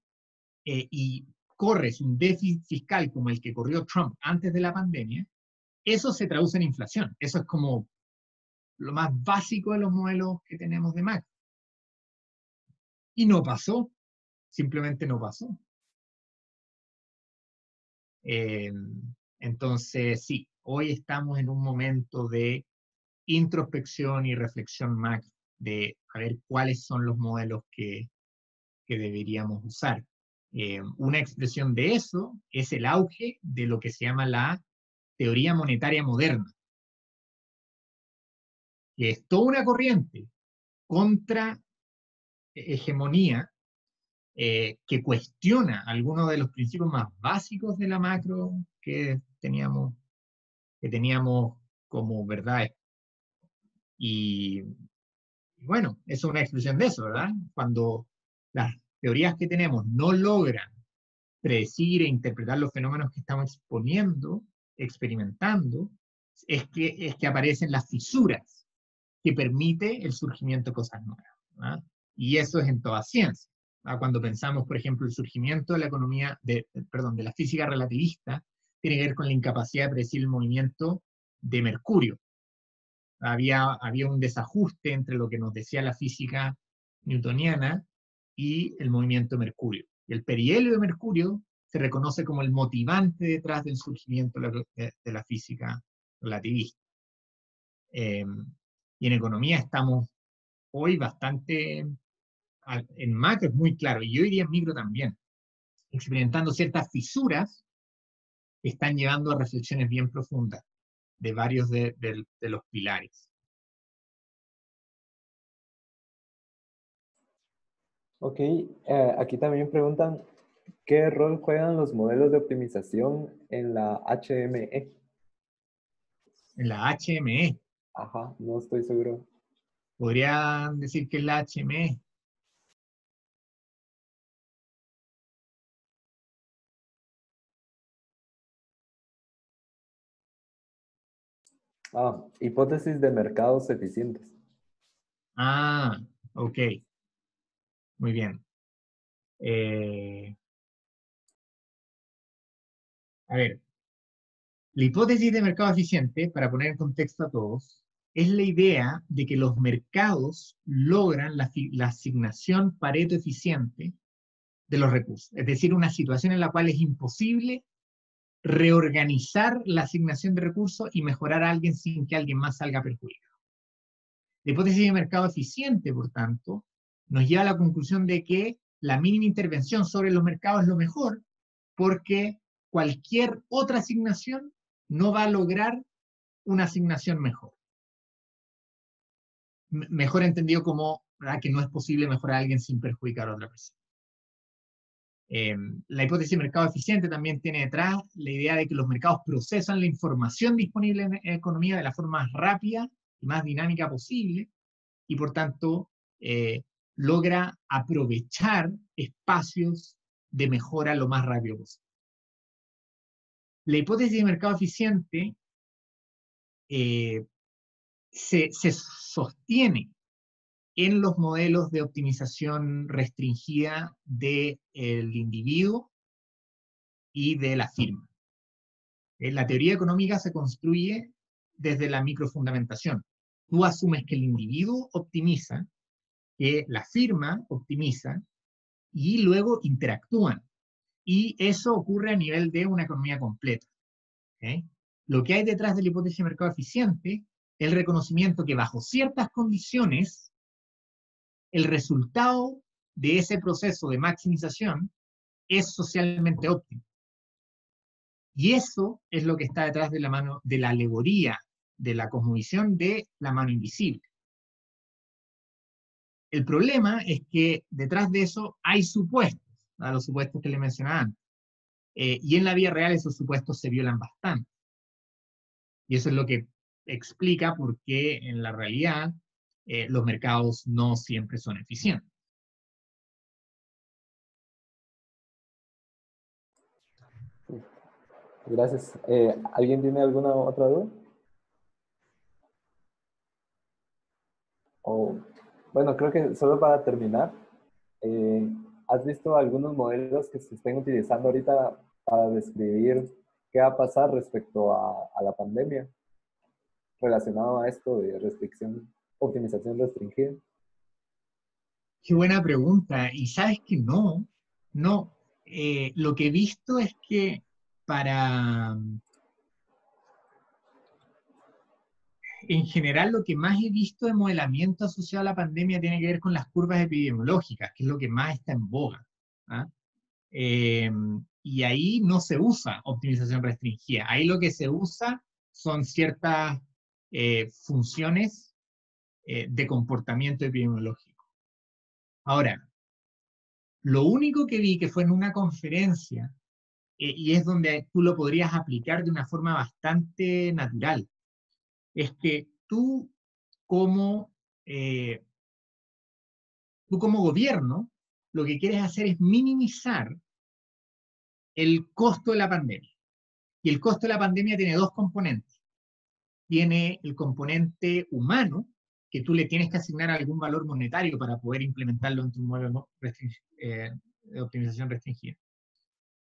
y corres un déficit fiscal como el que corrió Trump antes de la pandemia, eso se traduce en inflación. Eso es como lo más básico de los modelos que tenemos de macro. Y no pasó, simplemente no pasó. Entonces, sí, hoy estamos en un momento de introspección y reflexión macro, de a ver cuáles son los modelos que deberíamos usar. Una expresión de eso es el auge de lo que se llama la teoría monetaria moderna, que es toda una corriente contra hegemonía, que cuestiona algunos de los principios más básicos de la macro que teníamos como verdades. Y bueno, eso es una expresión de eso, ¿verdad? Cuando las teorías que tenemos no logran predecir e interpretar los fenómenos que estamos experimentando, es que aparecen las fisuras que permite el surgimiento de cosas nuevas, ¿verdad? Y eso es en toda ciencia, ¿verdad? Cuando pensamos, por ejemplo, el surgimiento de la economía, de la física relativista, tiene que ver con la incapacidad de predecir el movimiento de Mercurio. Había un desajuste entre lo que nos decía la física newtoniana y el movimiento de Mercurio. Y el perihelio de Mercurio se reconoce como el motivante detrás del surgimiento de la física relativista. Y en economía estamos hoy bastante, en macro es muy claro, y yo diría en micro también, experimentando ciertas fisuras que están llevando a reflexiones bien profundas de varios de los pilares. Ok, aquí también preguntan, ¿qué rol juegan los modelos de optimización en la HME? En la HME, Ajá, no estoy seguro. podrían decir que es la HME. Ah, hipótesis de mercados eficientes. Ah, ok, muy bien. A ver, la hipótesis de mercado eficiente, para poner en contexto a todos, es la idea de que los mercados logran la asignación Pareto eficiente de los recursos. Es decir, una situación en la cual es imposible reorganizar la asignación de recursos y mejorar a alguien sin que alguien más salga perjudicado. La hipótesis de mercado eficiente, por tanto, nos lleva a la conclusión de que la mínima intervención sobre los mercados es lo mejor, porque cualquier otra asignación no va a lograr una asignación mejor. Mejor entendido como, ¿verdad?, que no es posible mejorar a alguien sin perjudicar a otra persona. La hipótesis de mercado eficiente también tiene detrás la idea de que los mercados procesan la información disponible en economía de la forma más rápida y más dinámica posible, y por tanto logra aprovechar espacios de mejora lo más rápido posible. La hipótesis de mercado eficiente se sostiene en los modelos de optimización restringida del individuo y de la firma. La teoría económica se construye desde la microfundamentación. Tú asumes que el individuo optimiza, que la firma optimiza, y luego interactúan. Y eso ocurre a nivel de una economía completa. ¿Okay? Lo que hay detrás de la hipótesis de mercado eficiente es el reconocimiento que bajo ciertas condiciones el resultado de ese proceso de maximización es socialmente óptimo. Y eso es lo que está detrás de la alegoría, de la cosmovisión de la mano invisible. El problema es que detrás de eso hay supuestos, ¿verdad?, los supuestos que le mencionaba antes. Y en la vida real esos supuestos se violan bastante. Y eso es lo que explica por qué en la realidad los mercados no siempre son eficientes. Gracias. ¿Alguien tiene alguna otra duda? O, bueno, creo que solo para terminar, ¿has visto algunos modelos que se estén utilizando ahorita para describir qué va a pasar respecto a la pandemia relacionado a esto de restricción, optimización restringida? Qué buena pregunta. Y sabes que no. Lo que he visto es que en general, lo que más he visto de modelamiento asociado a la pandemia tiene que ver con las curvas epidemiológicas, que es lo que más está en boga. ¿Ah? Y ahí no se usa optimización restringida. Ahí lo que se usa son ciertas funciones de comportamiento epidemiológico. Ahora, lo único que vi que fue en una conferencia, y es donde tú lo podrías aplicar de una forma bastante natural, es que como, eh, tú como gobierno lo que quieres hacer es minimizar el costo de la pandemia. Y el costo de la pandemia tiene dos componentes. Tiene el componente humano, que tú le tienes que asignar algún valor monetario para poder implementarlo en tu modelo de optimización restringida.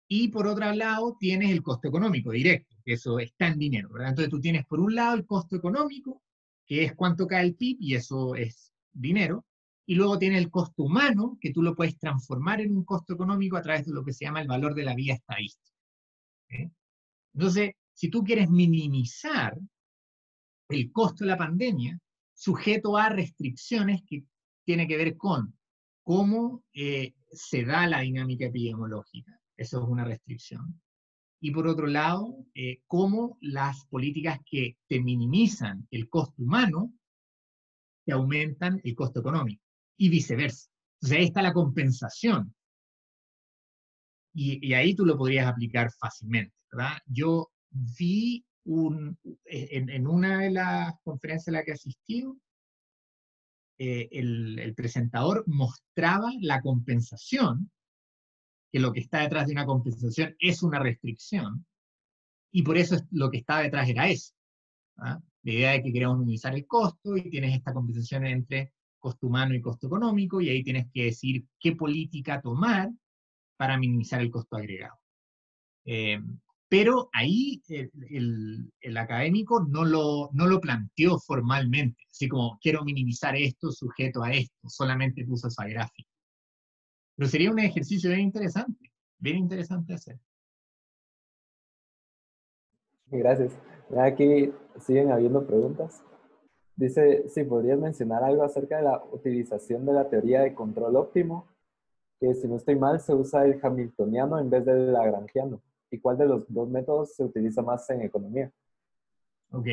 Y por otro lado, tienes el costo económico directo, que eso está en dinero, ¿verdad? Entonces tú tienes por un lado el costo económico, que es cuánto cae el PIB, y eso es dinero, y luego tienes el costo humano, que tú lo puedes transformar en un costo económico a través de lo que se llama el valor de la vía estadística. ¿Okay? Entonces, si tú quieres minimizar el costo de la pandemia, sujeto a restricciones que tiene que ver con cómo se da la dinámica epidemiológica, eso es una restricción. Y por otro lado, cómo las políticas que te minimizan el costo humano te aumentan el costo económico, y viceversa. Entonces ahí está la compensación. Y ahí tú lo podrías aplicar fácilmente, ¿verdad? Yo vi en una de las conferencias a las que asistí, el presentador mostraba la compensación, que lo que está detrás de una compensación es una restricción, y por eso lo que está detrás era eso. ¿Ah? La idea de que queremos minimizar el costo y tienes esta compensación entre costo humano y costo económico, y ahí tienes que decir qué política tomar para minimizar el costo agregado. Pero ahí el académico no lo planteó formalmente, así como quiero minimizar esto sujeto a esto, solamente puso esa gráfica. Pero sería un ejercicio bien interesante hacer. Gracias. Aquí siguen habiendo preguntas. Dice, si podrías mencionar algo acerca de la utilización de la teoría de control óptimo que si no estoy mal se usa el hamiltoniano en vez del lagrangiano. ¿Y cuál de los dos métodos se utiliza más en economía? Ok.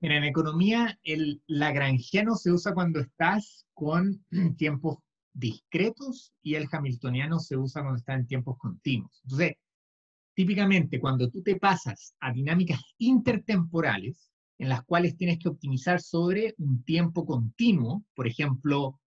Mira, en economía, el lagrangiano se usa cuando estás con tiempos discretos y el hamiltoniano se usa cuando estás en tiempos continuos. Entonces, típicamente, cuando tú te pasas a dinámicas intertemporales, en las cuales tienes que optimizar sobre un tiempo continuo, por ejemplo,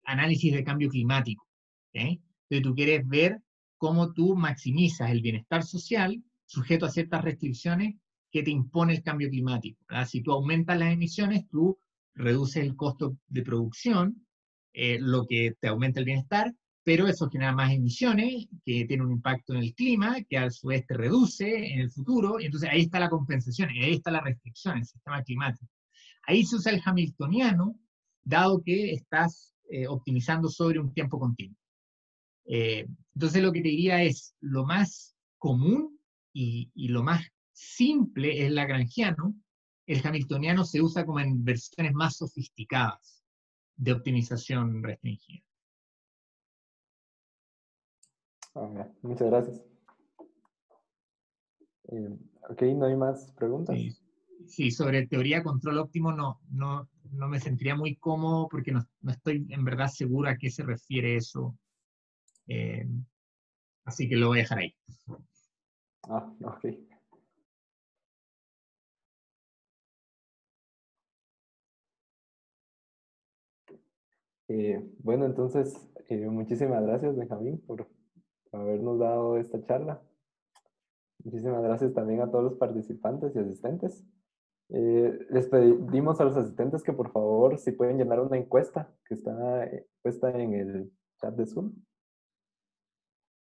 análisis de cambio climático, ¿ok? Entonces tú quieres ver cómo tú maximizas el bienestar social sujeto a ciertas restricciones que te impone el cambio climático, ¿verdad? Si tú aumentas las emisiones, tú reduces el costo de producción, lo que te aumenta el bienestar, pero eso genera más emisiones, que tiene un impacto en el clima, que a su vez te reduce en el futuro, y entonces ahí está la compensación, y ahí está la restricción, el sistema climático. Ahí se usa el hamiltoniano, dado que estás optimizando sobre un tiempo continuo. Entonces lo que te diría es, lo más común y lo más simple es el lagrangiano. El hamiltoniano se usa como en versiones más sofisticadas de optimización restringida. Muchas gracias. Ok, ¿no hay más preguntas? Sí, sí, sobre teoría de control óptimo no me sentiría muy cómodo porque no estoy en verdad seguro a qué se refiere eso. Eh, Así que lo voy a dejar ahí. Ok. Bueno, entonces, muchísimas gracias, Benjamín, por habernos dado esta charla. Muchísimas gracias también a todos los participantes y asistentes. Les pedimos a los asistentes que por favor, si pueden llenar una encuesta que está puesta en el chat de Zoom.